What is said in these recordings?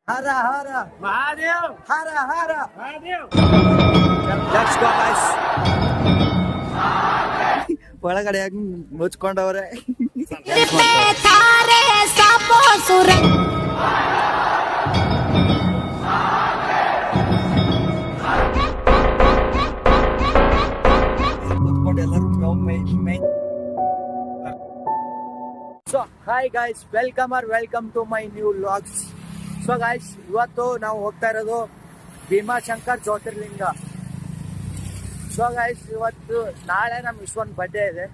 Hara Har Mahadev Har Har Mahadev. Let's go guys. ಒಳಗಡೆ ಮುಚ್ಕೊಂಡವ್ರೆ. ಕುತ್ಕೊಂಡು ಎಲ್ಲರೂ ಮೈ. So hi guys, welcome to my new vlogs. So guys, ಇವತ್ತು ನಾವು ಹೋಗ್ತಾ ಇರೋದು ಭೀಮಾಶಂಕರ್ ಜ್ಯೋತಿರ್ಲಿಂಗ. ಸೊ ಗೈಸ್, ಇವತ್ತು ನಾಳೆ ನಮ್ಮ ವಿಶ್ವನ್ ಬರ್ಡೇ ಇದೆ.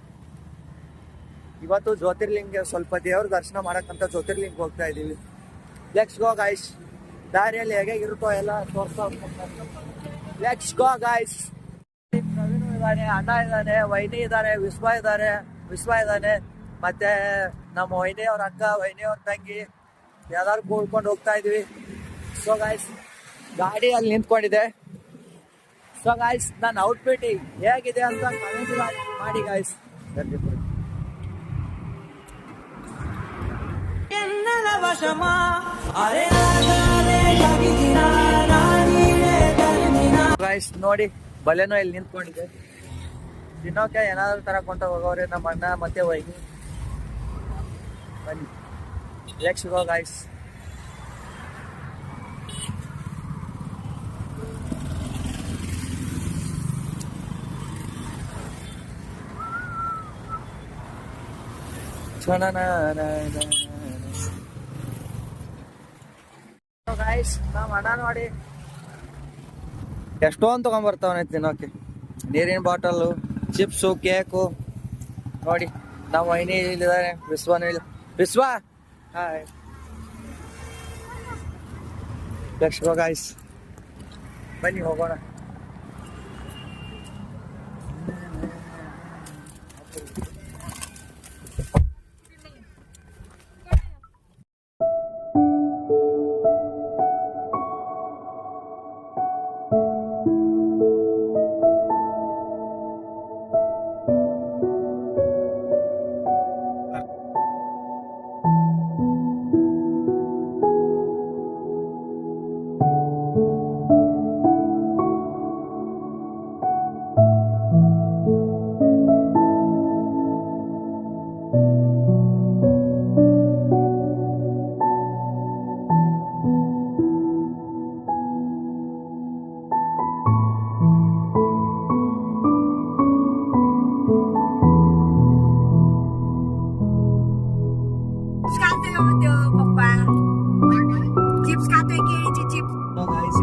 ಇವತ್ತು ಜ್ಯೋತಿರ್ಲಿಂಗ ಸ್ವಲ್ಪ ದೇವ್ರ ದರ್ಶನ ಮಾಡಕ್ಕಂತ ಜ್ಯೋತಿರ್ಲಿಂಗ ಹೋಗ್ತಾ ಇದೀವಿ. Let's go guys. ದಾರಿಯಲ್ಲಿ ಹೇಗಿರುತ್ತೋ ಎಲ್ಲ ತೋರಿಸ್ತಾ ಲೆಟ್ಸ್ ಗೋ ಗೈಸ್. ಪ್ರವೀಣ್ ಇದ್ದಾನೆ, ಅಣ್ಣ ಇದ್ದಾನೆ, ವೈನಿ ಇದ್ದಾರೆ, ವಿಶ್ವ ಇದ್ದಾನೆ, ಮತ್ತೆ ನಮ್ಮ ವೈನಿ ಅವ್ರ ಅಕ್ಕ, ವೈನಿ ಅವ್ರ ತಂಗಿ ಎಲ್ಲರೂ ಕೂಡ್ಕೊಂಡು ಹೋಗ್ತಾ ಇದೀವಿ. ಸೊ ಗೈಸ್, ಗಾಡಿ ಅಲ್ಲಿ ನಿಂತ್ಕೊಂಡಿದೆ. ಸೊ ಗೈಸ್, ನನ್ನ ಔಟ್ಫಿಟ್ ಹೇಗಿದೆ ಅಂತ ಕಮೆಂಟ್ ಮಾಡಿ ಗೈಸ್. ಗೈಸ್ ನೋಡಿ, ಬಲೆನೋ ಇಲ್ಲಿ ನಿಂತ್ಕೊಂಡಿದೆ. ತಿನ್ನೋಕೆ ಏನಾದ್ರು ತರಕೊಂತ ಹೋಗೋರೆ ನಮ್ಮ ಅಣ್ಣ ಮತ್ತೆ ವೈನಿ. ಬನ್ನಿ, ಲೆಟ್ಸ್ ಗೋ ಗೈಸ್. ಗೈಸ್, ನಮ್ಮ ಅಣ್ಣ ನೋಡಿ ಎಷ್ಟೊಂದು ತಗೊಂಡ್ಬರ್ತಾವನೆ ತಿನ್ನೋಕೆ. ನೀರಿನ ಬಾಟಲು, ಚಿಪ್ಸು, ಕೇಕು. ನೋಡಿ ನಮ್ಮ ವೈನಿ ಇಲ್ಲಿದ್ದಾರೆ, ವಿಶ್ವ ಹಾಯ್. ಲೆಟ್ಸ್ ಗೋ ಗೈಸ್, ಬನ್ನಿ ಹೋಗೋಣ.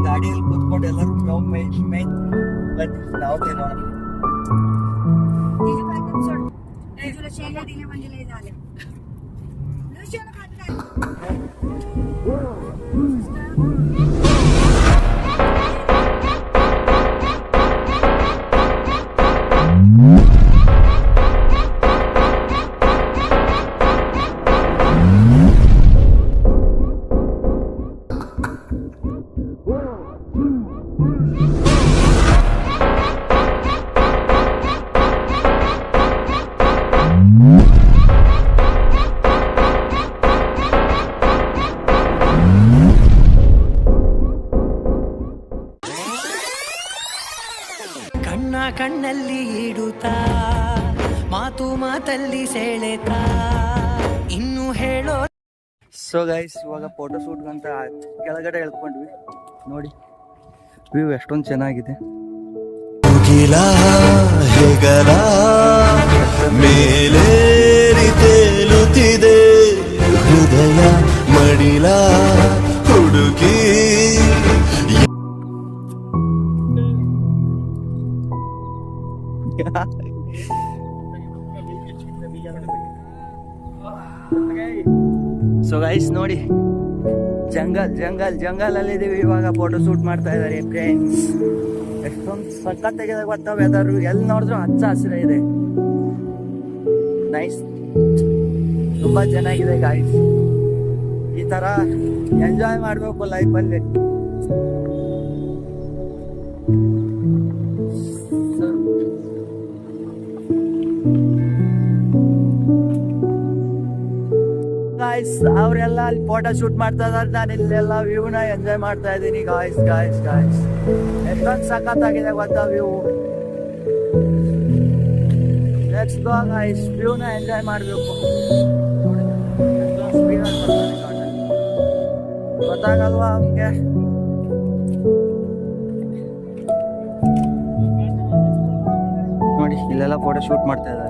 ಗಾಡಿಯಲ್ಲಿ ಕೂತ್ಕೊಂಡು ಎಲ್ಲರೂ ಮೈ ನಾವು ತಿನ್ನೋಣ. ಕಣ್ಣಲ್ಲಿ ಇಡುತ್ತಾ ಮಾತಲ್ಲಿ ಸೆಳೆತಾ ಇನ್ನು ಹೇಳೋ. ಸೊ ಗೈಸ್, ಇವಾಗ ಫೋಟೋ ಶೂಟ್ಗಂತ ಕೆಳಗಡೆ ಹೇಳ್ಕೊಂಡ್ವಿ. ನೋಡಿ ವ್ಯೂ ಎಷ್ಟೊಂದು ಚೆನ್ನಾಗಿದೆ. ಹೆಗಲ ಮೇಲೇರಿ ತೇಲುತ್ತಿದೆ ಹೃದಯ ಮಡಿಲ ಹುಡುಗಿ. ಸೊ ಗೈಸ್ ನೋಡಿ, ಜಂಗಲ್ ಅಲ್ಲಿ ಇದೀವಿ. ಇವಾಗ ಫೋಟೋ ಶೂಟ್ ಮಾಡ್ತಾ ಇದಾರೆ ಫ್ರೆಂಡ್ಸ್. ಎಷ್ಟೊಂದು ಸಖತ್ತಾಗಿದೆ ಗೊತ್ತಾ ವೆದರ್. ಎಲ್ಲಿ ನೋಡಿದ್ರು ಹಚ್ಚ ಹಸಿರ ಇದೆ. ನೈಸ್, ತುಂಬಾ ಚೆನ್ನಾಗಿದೆ ಗೈಸ್. ಈ ತರ ಎಂಜಾಯ್ ಮಾಡ್ಬೇಕು ಲೈಫಲ್ಲಿ. ಗಾಯ್ಸ್ ಅವರೆಲ್ಲ ಅಲ್ಲಿ ಫೋಟೋ ಶೂಟ್ ಮಾಡ್ತಾ ಇದಾರೆ, ನಾನು ಇಲ್ಲೆಲ್ಲ ವ್ಯೂನ ಎಂಜಾಯ್ ಮಾಡ್ತಾ ಇದ್ದೀನಿ ಗಾಯ್ಸ್. ಎಷ್ಟೊಂದು ಸಖತ್ತಾಗಿದೆ ಗೊತ್ತಾ ವ್ಯೂ. ನೆಕ್ಸ್ಟ್ ಗಾಯ್ಸ್ ವ್ಯೂನ ಎಂಜಾಯ್ ಮಾಡಬೇಕು. ಗೊತ್ತಾಗಲ್ವಾ ಅವ್ನಿಗೆ? ನೋಡಿ ಇಲ್ಲೆಲ್ಲ ಫೋಟೋ ಶೂಟ್ ಮಾಡ್ತಾ ಇದ್ದಾರೆ.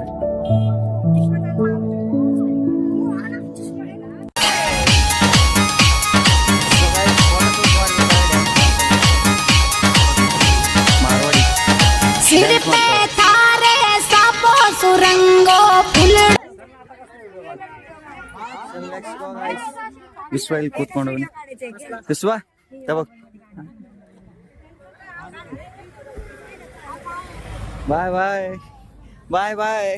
सिर पे तारे सापो सुरंगो फुल ವಿಶ್ವ ಇಲ್ಲಿ ಕೂತ್ಕೊಂಡು ವಿಶ್ವ ತಗೋ. ಬಾಯ್ ಬಾಯ್ ಬಾಯ್ ಬಾಯ್.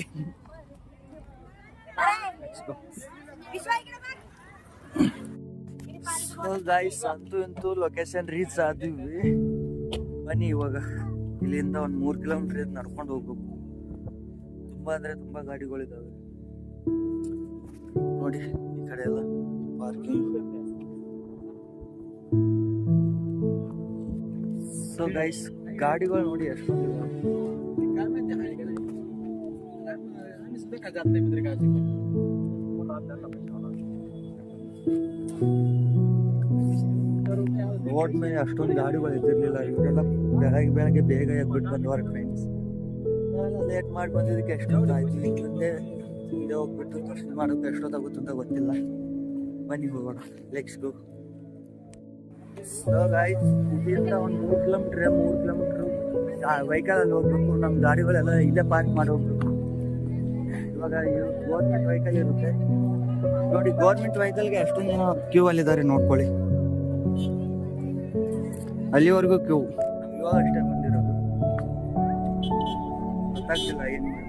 ಗೈಸ್ ಅಂತೂ ಇಂತೂ ಲೊಕೇಶನ್ ರೀಚ್ ಆದ್ವಿ. ಬನ್ನಿ ಇವಾಗ ಇಲ್ಲಿಂದ ಒಂದು 3 ಕಿಲೋಮೀಟರ್ ನಡ್ಕೊಂಡು ಹೋಗ್ಬೇಕು. ತುಂಬಾ ಅಂದ್ರೆ ತುಂಬಾ ಗಾಡಿಗಳಿದಾವೆ ನೋಡಿ ಈ ಕಡೆ ಎಲ್ಲ ಪಾರ್ಕಿಂಗ್. ಸೊ ಗೈಸ್ ಗಾಡಿಗಳು ನೋಡಿ ಎಷ್ಟು ರೋಡ್ ಮೇಲೆ ಅಷ್ಟೊಂದು ಗಾಡಿಗಳು ಇದ್ದಿರ್ಲಿಲ್ಲ. ಇವರೆಲ್ಲ ಬೆಳಗ್ಗೆ ಬೇಗ ಎದ್ಬಿಟ್ಟು ಬಂದವರು ಫ್ರೆಂಡ್ಸ್. ಲೇಟ್ ಮಾಡಿ ಬಂದಿದ್ದಕ್ಕೆ ಎಷ್ಟೊತ್ತು ಆಯ್ತು. ಮುಂದೆ ಹಿಂದೆ ಹೋಗ್ಬಿಟ್ಟು ದರ್ಶನ ಮಾಡೋಕೆ ಎಷ್ಟೊತ್ತಾಗುತ್ತೆ ಅಂತ ಗೊತ್ತಿಲ್ಲ. ಬನ್ನಿ ಹೋಗೋಣ, ಲೆಟ್ಸ್ ಗೋ. ಸೊ ಗೈಸ್ ಇಲ್ಲಿಂದ ಒಂದು 3 ಕಿಲೋಮೀಟರ್ ವೆಹಿಕಲಲ್ಲಿ ಹೋಗ್ಬೇಕು. ನಮ್ಮ ಗಾಡಿಗಳೆಲ್ಲ ಇಲ್ಲೇ ಪಾರ್ಕ್ ಮಾಡಿ ಹೋಗ್ಬೇಕು. ಇವಾಗ ಗೌರ್ಮೆಂಟ್ ವೆಹಿಕಲ್ ಇರುತ್ತೆ ನೋಡಿ. ಗೌರ್ಮೆಂಟ್ ವೆಹಿಕಲ್ಗೆ ಎಷ್ಟೊಂದು ಜನ ಕ್ಯೂ ಅಲ್ಲಿದ್ದಾರೆ ನೋಡ್ಕೊಳ್ಳಿ. ಅಲ್ಲಿವರೆಗೂ ಕ್ಯೂ. ನಮ್ಗೆ ಇವಾಗ ಅಷ್ಟೇ ಬಂದಿರೋದು, ಗೊತ್ತಾಗ್ತಿಲ್ಲ ಏನು ಮಾಡಿ.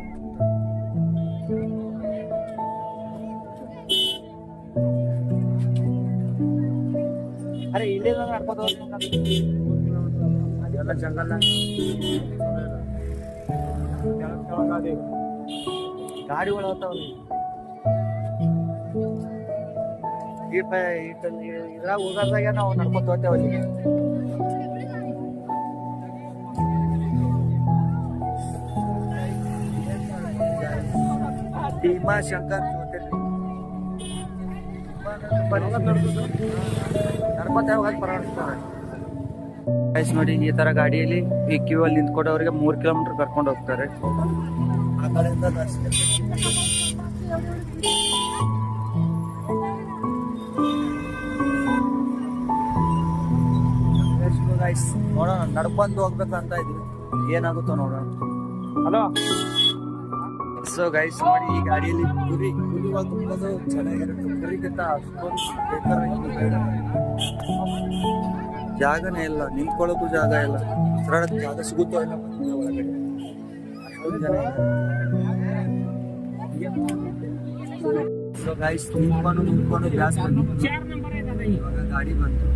ಅರೆ ಇಲ್ಲಿಂದ ನಡ್ಕೊಂಡು ಅದೆಲ್ಲ ಜಂಗಲ್ ಗಾಡಿಗಳು ಹೋಗ್ತಾವಲ್ಲಿ. ಇದ್ರಾಗ ಹೋಗೋದಾಗ ನಾವು ನಡ್ಕೊಂಡು ಹೋಗ್ತೇವಲ್ಲಿ. ಭೀಮಾಶಂಕರ್ ನೋಡಿ ಈ ತರ ಗಾಡಿಯಲ್ಲಿ ಈ ಕ್ಯೂ ಅಲ್ಲಿ ನಿಂತ್ಕೊಂಡವ್ರಿಗೆ 3 ಕಿಲೋಮೀಟರ್ ಕರ್ಕೊಂಡು ಹೋಗ್ತಾರೆ. ಆ ಕಡೆಯಿಂದ ನೋಡೋಣ, ನಡ್ಕೊಂಡು ಹೋಗ್ಬೇಕಂತ ಇದ್ವಿ, ಏನಾಗುತ್ತೋ ನೋಡೋಣ. ಹಲೋ. ಸೊ ಗೈಸ್ ನೋಡಿ ಈ ಗಾಡಿಯಲ್ಲಿ ಗುರಿ ತುಂಬೋದು ಚೆನ್ನಾಗಿರುತ್ತೆ. ಗುರಿಗಿಂತ ಅಷ್ಟೊಂದು ಜಾಗನೇ ಇಲ್ಲ, ನಿಂತ್ಕೊಳ್ಳೋಕ್ಕೂ ಜಾಗ ಇಲ್ಲ, ಉಸಿರಾಡೋಕ್ಕೆ ಜಾಗ ಸಿಗುತ್ತೋ ಇಲ್ಲ ಒಳಗಡೆ. ಅಷ್ಟೊಂದು ಜನ ಇದೆ. ಸೊ ಗೈಸ್ ನಿಂತ್ಕೊಂಡು ಜಾಸ್ತಿ ಇವಾಗ ಗಾಡಿ ಬಂತು.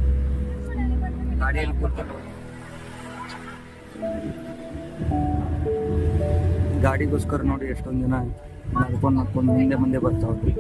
ಗಾಡಿಯಲ್ಲಿ ಕೂತ್ಕೊಂಡು ಗಾಡಿಗೋಸ್ಕರ ನೋಡಿ ಎಷ್ಟೊಂದು ಜನ ನಡ್ಕೊಂಡು ಮುಂದೆ ಬರ್ತಾ ಹೋಗಿ.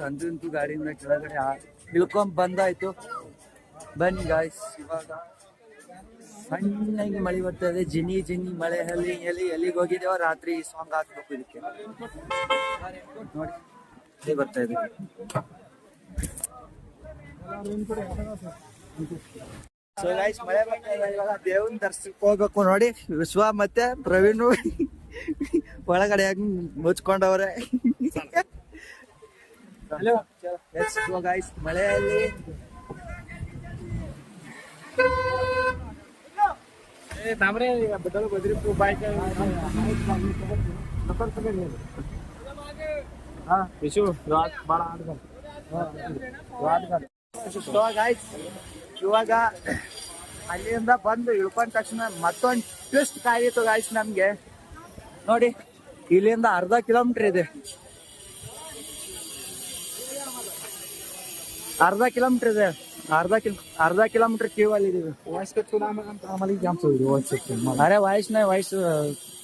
ಅಂತೂ ಗಾಡಿಯಿಂದ ಕೆಳಗಡೆ ಇಳ್ಕೊಂಡ್ ಬಂದಾಯ್ತು. ಬನ್ನಿ ಗಾಯ್ಸ್, ಇವಾಗ ಸಣ್ಣಗೆ ಮಳೆ ಬರ್ತಾ ಇದೆ. ಜಿನಿ ಮಳೆ ಎಲ್ಲಿಗೆ ಹೋಗಿದ್ದೇವ ರಾತ್ರಿ ಸಾಂಗ್ ಹಾಕ್ಬೇಕು ಇದಕ್ಕೆ ನೋಡಿ ಬರ್ತಾ ಇದೆ. ಸೊ ಗೈಸ್ ಮಳೆ ಬರ್ತಾ ಇದೆ. ಇವಾಗ ದೇವನ್ ದರ್ಶನಕ್ಕೆ ಹೋಗ್ಬೇಕು ನೋಡಿ. ವಿಶ್ವ ಮತ್ತೆ ಪ್ರವೀಣ್ ಒಳಗಡೆ ಮುಚ್ಕೊಂಡವ್ರೆ. Let's go guys. ಮಳೆಯಲ್ಲಿ ಇವಾಗ ಅಲ್ಲಿಂದ ಬಂದು ಇಳ್ಕೊಂಡ ತಕ್ಷಣ ಮತ್ತೊಂದು ಟ್ವಿಸ್ಟ್ ಕಾಯಿತು ಗಾಯ್ಸ್ ನಮ್ಗೆ. ನೋಡಿ, ಇಲ್ಲಿಂದ ಅರ್ಧ ಕಿಲೋಮೀಟರ್ ಇದೆ. ಅರ್ಧ ಕಿಲೋಮೀಟರ್ ಕ್ಯೂ ಅಲ್ಲಿ ಇದೀವಿ. अरे वाइस नाही वाइस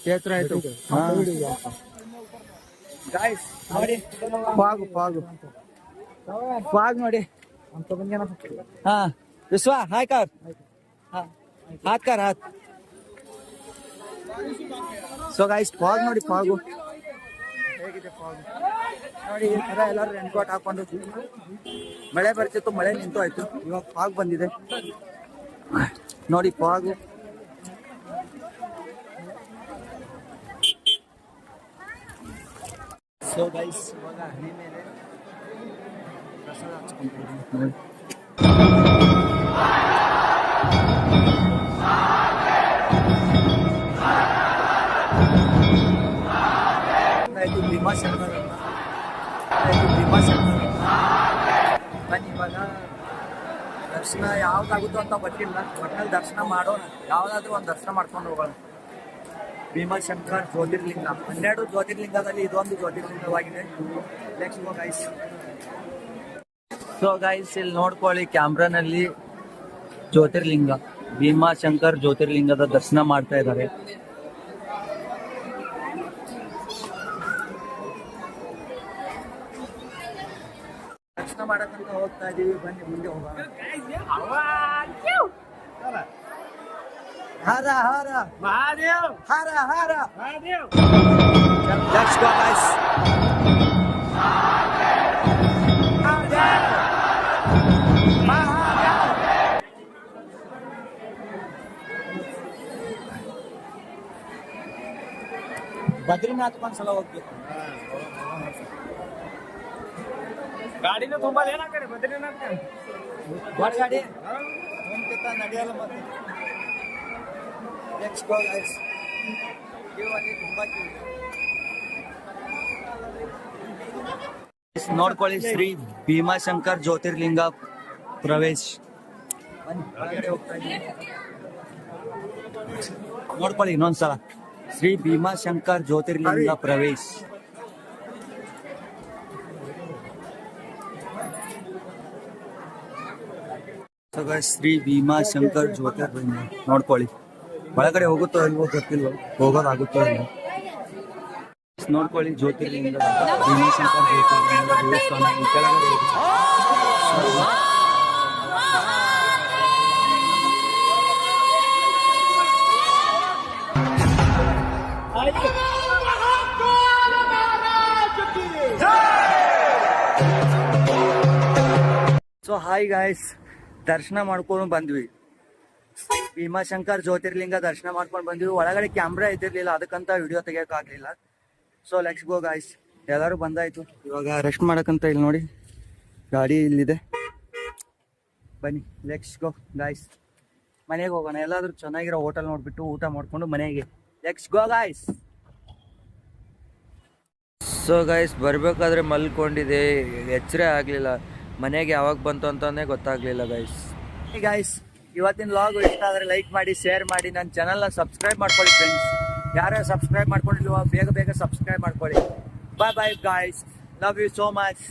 तेच राहतो गाइस. ನೋಡಿ ಫಾಗ್ ನೋಡಿ. ಹಾ ವಿಶ್ವ ಹಾಯ್ ಕರ್, ಹಾತ್ ಕರ್ ಹಾತ್. ಸೊ ಗೈಸ್ ಫಾಗ್ ನೋಡಿ, ಫಾಗು ಹೇಗಿದೆ ಫಾಗ್ ನೋಡಿ. ಈ ತರ ಎಲ್ಲರೂ ರೆನ್ ಕೋಟ್ ಹಾಕೊಂಡು ಮಳೆ ಬರ್ತಿತ್ತು, ಮಳೆ ನಿಂತು ಆಯ್ತು. ಇವಾಗ ಫಾಗ್ ಬಂದಿದೆ ನೋಡಿ, ಫಾಗು. ಸೊ ಗೈಸ್ ಇವಾಗ ಹನಿ ಮೇಲೆ ಪ್ರಸಾದ ಹಚ್ಕೊಂತಿದ್ದೀನಿ. ಭೀಮಾಶಂಕರ್ ಬನ್ನಿ. ಇವಾಗ ದರ್ಶನ ಯಾವ್ದಾಗುತ್ತೋ ಅಂತ ಗೊತ್ತಿಲ್ಲ, ಒಟ್ನಲ್ಲಿ ದರ್ಶನ ಮಾಡೋಣ. ಯಾವ್ದಾದ್ರು ಒಂದು ದರ್ಶನ ಮಾಡ್ಕೊಂಡು ಹೋಗೋಣ. ಭೀಮಾಶಂಕರ್ ಜ್ಯೋತಿರ್ಲಿಂಗ, 12 ಜ್ಯೋತಿರ್ಲಿಂಗದಲ್ಲಿ ಇದೊಂದು ಜ್ಯೋತಿರ್ಲಿಂಗವಾಗಿದೆ. Let's go guys. So guys ಇಲ್ಲಿ ನೋಡ್ಕೊಳ್ಳಿ, ಕ್ಯಾಮ್ರಾನಲ್ಲಿ ಜ್ಯೋತಿರ್ಲಿಂಗ, ಭೀಮಾಶಂಕರ್ ಜ್ಯೋತಿರ್ಲಿಂಗದ ದರ್ಶನ ಮಾಡ್ತಾ ಇದ್ದಾರೆ. ದರ್ಶನ ಮಾಡಕ್ಕಂತ ಹೋಗ್ತಾ ಇದೀವಿ. ಬನ್ನಿ ಮುಂದೆ ಹೋಗೋಣ. Har Har Mahadev, Har Har Mahadev. Let's go guys. Badrinath ಒಂದ್ಸಲ ಹೋಗ್ಬೇಕು. ಗಾಡಿನ ತುಂಬಾ ಏನ ಕಡೆ ಬದ್ರಿನಾಥ್ ದೊಡ್ಡ ಗಾಡಿ ನಡೆಯಲ್ಲ ಮತ್ತೆ. Let's go guys. ತುಂಬಾ ನೋಡ್ಕೊಳ್ಳಿ, ಶ್ರೀ ಭೀಮಾಶಂಕರ್ ಜ್ಯೋತಿರ್ಲಿಂಗ ಪ್ರವೇಶ್. ನೋಡ್ಕೊಳ್ಳಿ ಇನ್ನೊಂದ್ಸಲ, ಶ್ರೀ ಭೀಮಾಶಂಕರ್ ಜ್ಯೋತಿರ್ಲಿಂಗ ಪ್ರವೇಶ್. ಶ್ರೀ ಭೀಮಾಶಂಕರ್ ಜ್ಯೋತಿರ್ಲಿಂಗ ನೋಡ್ಕೊಳ್ಳಿ. ಒಳಗಡೆ ಹೋಗುತ್ತೋ ಇಲ್ವೋ ಗೊತ್ತಿಲ್ವೋ, ಹೋಗೋದಾಗುತ್ತೋ ಇಲ್ವೋ ನೋಡ್ಕೊಳ್ಳಿ. ಜ್ಯೋತಿರ್ಲಿಂಗ ಭೀಮಾಶಂಕರ್ ಜ್ಯೋತಿರ್ಲಿಂಗ ದೇವಸ್ಥಾನ ಕೆಳಗಡೆ ಇದೆ. ಸೊ ಹಾಯ್ ಗಾಯ್ಸ್, ದರ್ಶನ ಮಾಡ್ಕೊಂಡು ಬಂದ್ವಿ. ಭೀಮಾಶಂಕರ್ ಜ್ಯೋತಿರ್ಲಿಂಗ ದರ್ಶನ ಮಾಡ್ಕೊಂಡು ಬಂದ್ವಿ. ಒಳಗಡೆ ಕ್ಯಾಮ್ರಾ ಇದ್ದಿರ್ಲಿಲ್ಲ, ಅದಕ್ಕಂತ ವಿಡಿಯೋ ತೆಗಿಯಕ್ ಆಗ್ಲಿಲ್ಲ. So let's go guys. ಎಲ್ಲರೂ ಬಂದಾಯ್ತು. ಇವಾಗ ರೆಸ್ಟ್ ಮಾಡಕ್ಕಂತ ಇಲ್ಲಿ ನೋಡಿ ಗಾಡಿ ಇಲ್ಲಿದೆ. ಬನ್ನಿ ಲೆಟ್ಸ್ ಗೋ ಗಾಯ್ಸ್. ಮನೆಗೆ ಹೋಗೋಣ. ಎಲ್ಲಾದ್ರೂ ಚೆನ್ನಾಗಿರೋ ಹೋಟೆಲ್ ನೋಡ್ಬಿಟ್ಟು ಊಟ ಮಾಡ್ಕೊಂಡು ಮನೆಗೆ. Let's go guys. So guys ಬರಬೇಕಾದ್ರೆ ಮಲ್ಕೊಂಡಿದೆ, ಎಚ್ಚರ ಆಗಲಿಲ್ಲ. ಮನೆಗೆ ಯಾವಾಗ ಬಂತು ಅಂತಲೇ ಗೊತ್ತಾಗಲಿಲ್ಲ ಗೈಸ್. ಗೈಸ್ ಇವತ್ತಿನ ವ್ಲಾಗ್ ಇಷ್ಟ ಆದರೆ ಲೈಕ್ ಮಾಡಿ, ಶೇರ್ ಮಾಡಿ, ನನ್ನ ಚಾನಲ್ನ ಸಬ್ಸ್ಕ್ರೈಬ್ ಮಾಡ್ಕೊಳ್ಳಿ ಫ್ರೆಂಡ್ಸ್. ಯಾರ್ಯಾರು ಸಬ್ಸ್ಕ್ರೈಬ್ ಮಾಡ್ಕೊಂಡಿಲ್ವೋ ಬೇಗ ಬೇಗ ಸಬ್ಸ್ಕ್ರೈಬ್ ಮಾಡ್ಕೊಳ್ಳಿ. Bye bye guys, love you so much.